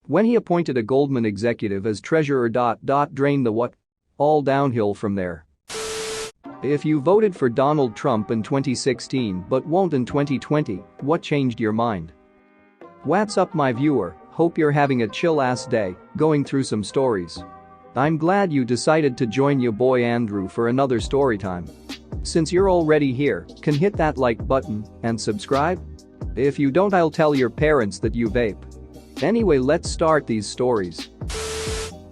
When he appointed a Goldman executive as treasurer. Drain the what? All downhill from there. If you voted for Donald Trump in 2016 but won't in 2020, what changed your mind? What's up, my viewer? Hope you're having a chill-ass day, going through some stories. I'm glad you decided to join your boy Andrew for another story time. Since you're already here, can hit that like button and subscribe? If you don't, I'll tell your parents that you vape. Anyway, let's start these stories.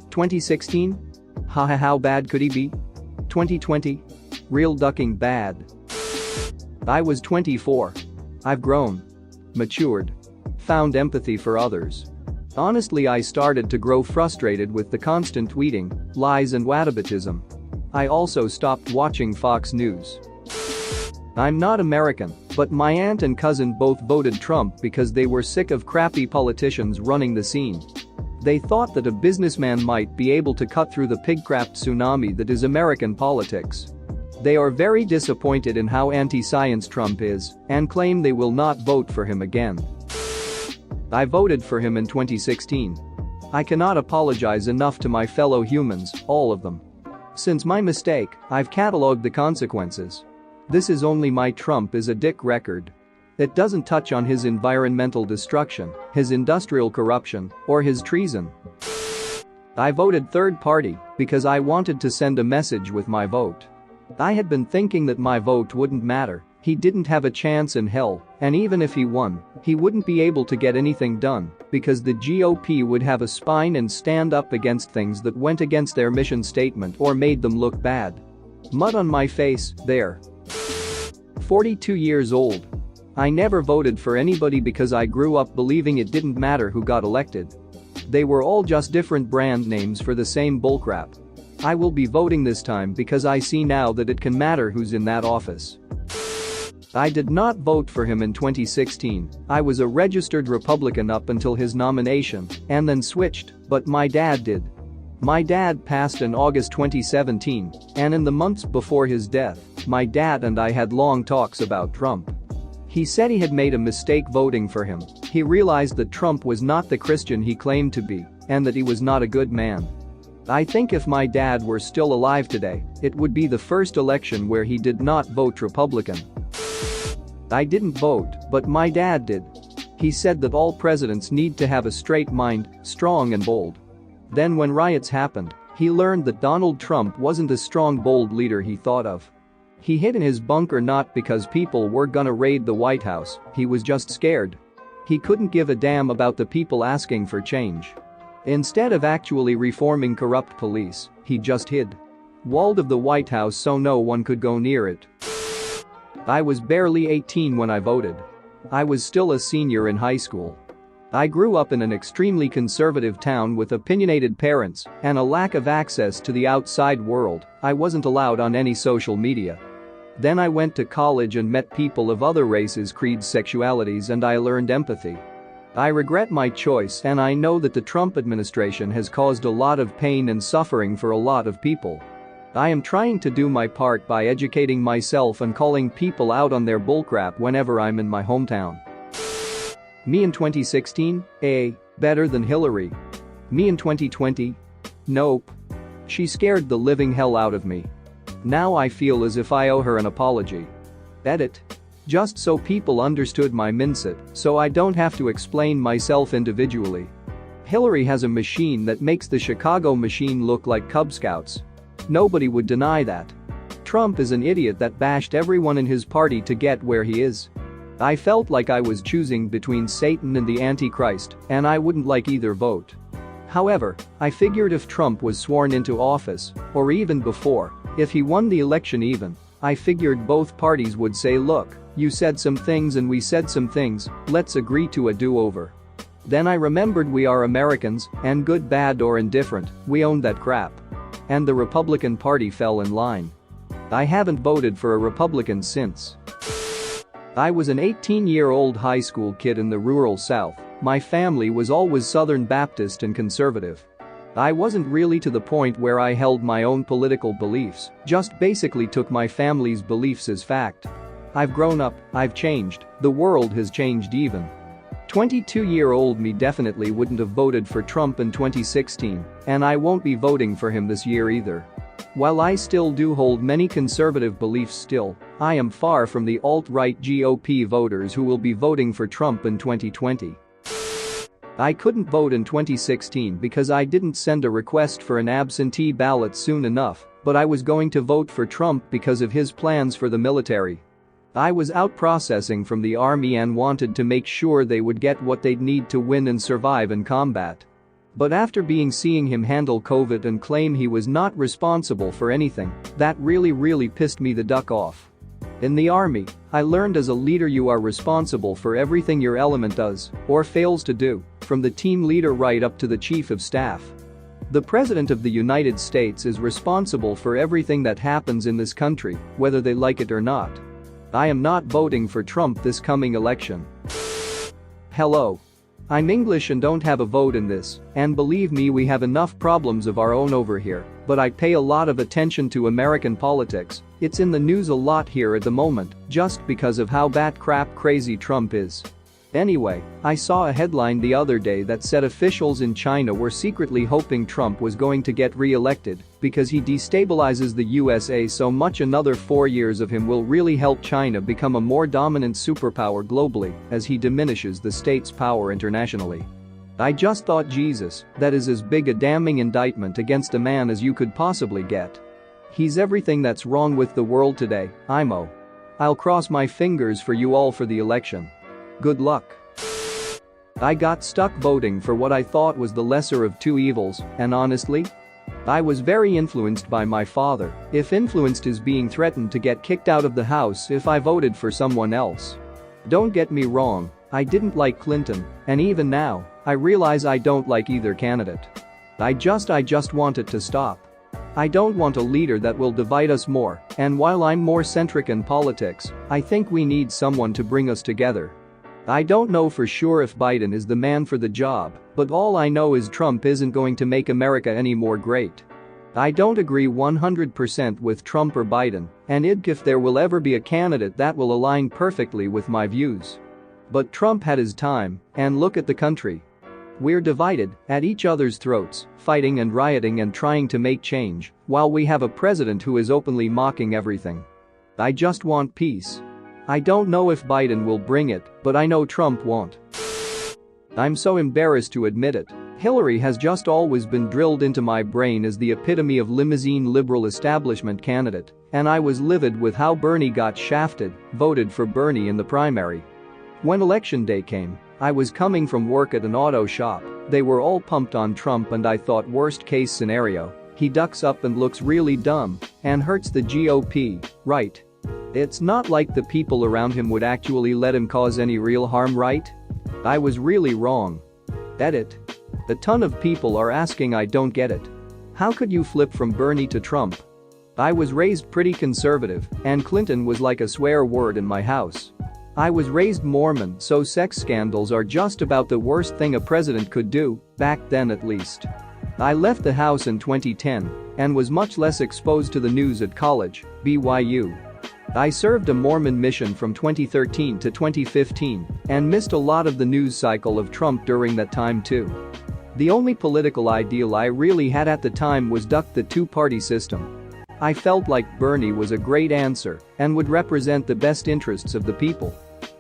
2016? Haha, how bad could he be? 2020? Real ducking bad. I was 24. I've grown. Matured. Found empathy for others. Honestly, I started to grow frustrated with the constant tweeting, lies and whataboutism. I also stopped watching Fox News. I'm not American, but my aunt and cousin both voted Trump because they were sick of crappy politicians running the scene. They thought that a businessman might be able to cut through the pig-crap tsunami that is American politics. They are very disappointed in how anti-science Trump is and claim they will not vote for him again. I voted for him in 2016. I cannot apologize enough to my fellow humans, all of them. Since my mistake, I've catalogued the consequences. This is only my Trump is a dick record. It doesn't touch on his environmental destruction, his industrial corruption, or his treason. I voted third party because I wanted to send a message with my vote. I had been thinking that my vote wouldn't matter. He didn't have a chance in hell, and even if he won, he wouldn't be able to get anything done because the GOP would have a spine and stand up against things that went against their mission statement or made them look bad. Mud on my face, there. 42 years old. I never voted for anybody because I grew up believing it didn't matter who got elected. They were all just different brand names for the same bullcrap. I will be voting this time because I see now that it can matter who's in that office. I did not vote for him in 2016. I was a registered Republican up until his nomination and then switched, but my dad did. My dad passed in August 2017, and in the months before his death, my dad and I had long talks about Trump. He said he had made a mistake voting for him. He realized that Trump was not the Christian he claimed to be and that he was not a good man. I think if my dad were still alive today, it would be the first election where he did not vote Republican. I didn't vote, but my dad did. He said that all presidents need to have a straight mind, strong and bold. Then when riots happened, he learned that Donald Trump wasn't the strong, bold leader he thought of. He hid in his bunker not because people were gonna raid the White House, he was just scared. He couldn't give a damn about the people asking for change. Instead of actually reforming corrupt police, he just hid. Walled of the White House so no one could go near it. I was barely 18 when I voted. I was still a senior in high school. I grew up in an extremely conservative town with opinionated parents and a lack of access to the outside world. I wasn't allowed on any social media. Then I went to college and met people of other races, creeds, sexualities, and I learned empathy. I regret my choice, and I know that the Trump administration has caused a lot of pain and suffering for a lot of people. I am trying to do my part by educating myself and calling people out on their bullcrap whenever I'm in my hometown. Me in 2016? Better than Hillary. Me in 2020? Nope. She scared the living hell out of me. Now I feel as if I owe her an apology. Edit. Just so people understood my mindset, so I don't have to explain myself individually. Hillary has a machine that makes the Chicago machine look like Cub Scouts. Nobody would deny that. Trump is an idiot that bashed everyone in his party to get where he is. I felt like I was choosing between Satan and the Antichrist, and I wouldn't like either vote. However, I figured if Trump was sworn into office, or even before, if he won the election even, I figured both parties would say, look, you said some things and we said some things, let's agree to a do-over. Then I remembered we are Americans, and good, bad or indifferent, we own that crap. And the Republican Party fell in line. I haven't voted for a Republican since. I was an 18-year-old high school kid in the rural South. My family was always Southern Baptist and conservative. I wasn't really to the point where I held my own political beliefs, just basically took my family's beliefs as fact. I've grown up, I've changed, the world has changed even. 22-year-old me definitely wouldn't have voted for Trump in 2016, and I won't be voting for him this year either. While I still do hold many conservative beliefs still, I am far from the alt-right GOP voters who will be voting for Trump in 2020. I couldn't vote in 2016 because I didn't send a request for an absentee ballot soon enough, but I was going to vote for Trump because of his plans for the military. I was out processing from the army and wanted to make sure they would get what they'd need to win and survive in combat. But after seeing him handle COVID and claim he was not responsible for anything, that really pissed me the duck off. In the army, I learned as a leader you are responsible for everything your element does or fails to do, from the team leader right up to the chief of staff. The President of the United States is responsible for everything that happens in this country, whether they like it or not. I am not voting for Trump this coming election. Hello. I'm English and don't have a vote in this, and believe me, we have enough problems of our own over here, but I pay a lot of attention to American politics. It's in the news a lot here at the moment, just because of how bat-crap crazy Trump is. Anyway, I saw a headline the other day that said officials in China were secretly hoping Trump was going to get re-elected because he destabilizes the USA so much another 4 years of him will really help China become a more dominant superpower globally as he diminishes the state's power internationally. I just thought, Jesus, that is as big a damning indictment against a man as you could possibly get. He's everything that's wrong with the world today, I'll cross my fingers for you all for the election. Good luck. I got stuck voting for what I thought was the lesser of two evils, and honestly, I was very influenced by my father. If influenced is being threatened to get kicked out of the house if I voted for someone else. Don't get me wrong, I didn't like Clinton, and even now, I realize I don't like either candidate. I just want it to stop. I don't want a leader that will divide us more, and while I'm more centric in politics, I think we need someone to bring us together. I don't know for sure if Biden is the man for the job, but all I know is Trump isn't going to make America any more great. I don't agree 100% with Trump or Biden, and if there will ever be a candidate that will align perfectly with my views. But Trump had his time, and look at the country. We're divided, at each other's throats, fighting and rioting and trying to make change, while we have a president who is openly mocking everything. I just want peace. I don't know if Biden will bring it, but I know Trump won't. I'm so embarrassed to admit it. Hillary has just always been drilled into my brain as the epitome of limousine liberal establishment candidate, and I was livid with how Bernie got shafted, voted for Bernie in the primary. When election day came, I was coming from work at an auto shop. They were all pumped on Trump and I thought, worst case scenario, he ducks up and looks really dumb and hurts the GOP, right? It's not like the people around him would actually let him cause any real harm, right? I was really wrong. Edit. A ton of people are asking, I don't get it. How could you flip from Bernie to Trump? I was raised pretty conservative, and Clinton was like a swear word in my house. I was raised Mormon, so sex scandals are just about the worst thing a president could do, back then at least. I left the house in 2010 and was much less exposed to the news at college, BYU. I served a Mormon mission from 2013 to 2015 and missed a lot of the news cycle of Trump during that time too. The only political ideal I really had at the time was duck the two-party system. I felt like Bernie was a great answer and would represent the best interests of the people.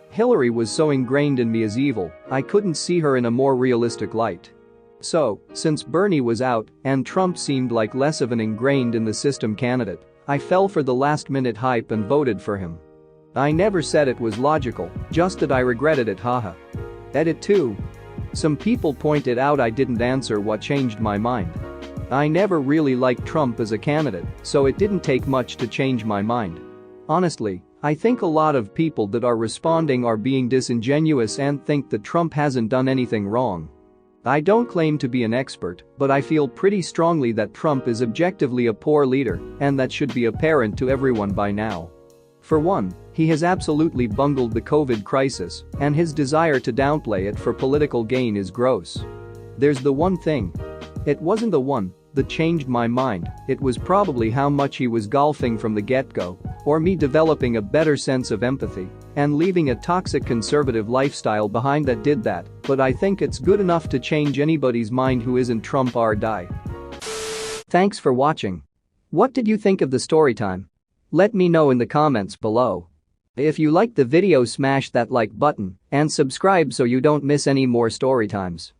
Hillary was so ingrained in me as evil, I couldn't see her in a more realistic light. So, since Bernie was out and Trump seemed like less of an ingrained in the system candidate, I fell for the last-minute hype and voted for him. I never said it was logical, just that I regretted it, haha. Edit 2. Some people pointed out I didn't answer what changed my mind. I never really liked Trump as a candidate, so it didn't take much to change my mind. Honestly, I think a lot of people that are responding are being disingenuous and think that Trump hasn't done anything wrong. I don't claim to be an expert, but I feel pretty strongly that Trump is objectively a poor leader, and that should be apparent to everyone by now. For one, he has absolutely bungled the COVID crisis, and his desire to downplay it for political gain is gross. There's the one thing. It wasn't the one that changed my mind, it was probably how much he was golfing from the get-go, or me developing a better sense of empathy, and leaving a toxic conservative lifestyle behind that did that, but I think it's good enough to change anybody's mind who isn't Trump or die. Thanks for watching. What did you think of the story time? Let me know in the comments below. If you liked the video, smash that like button and subscribe so you don't miss any more story times.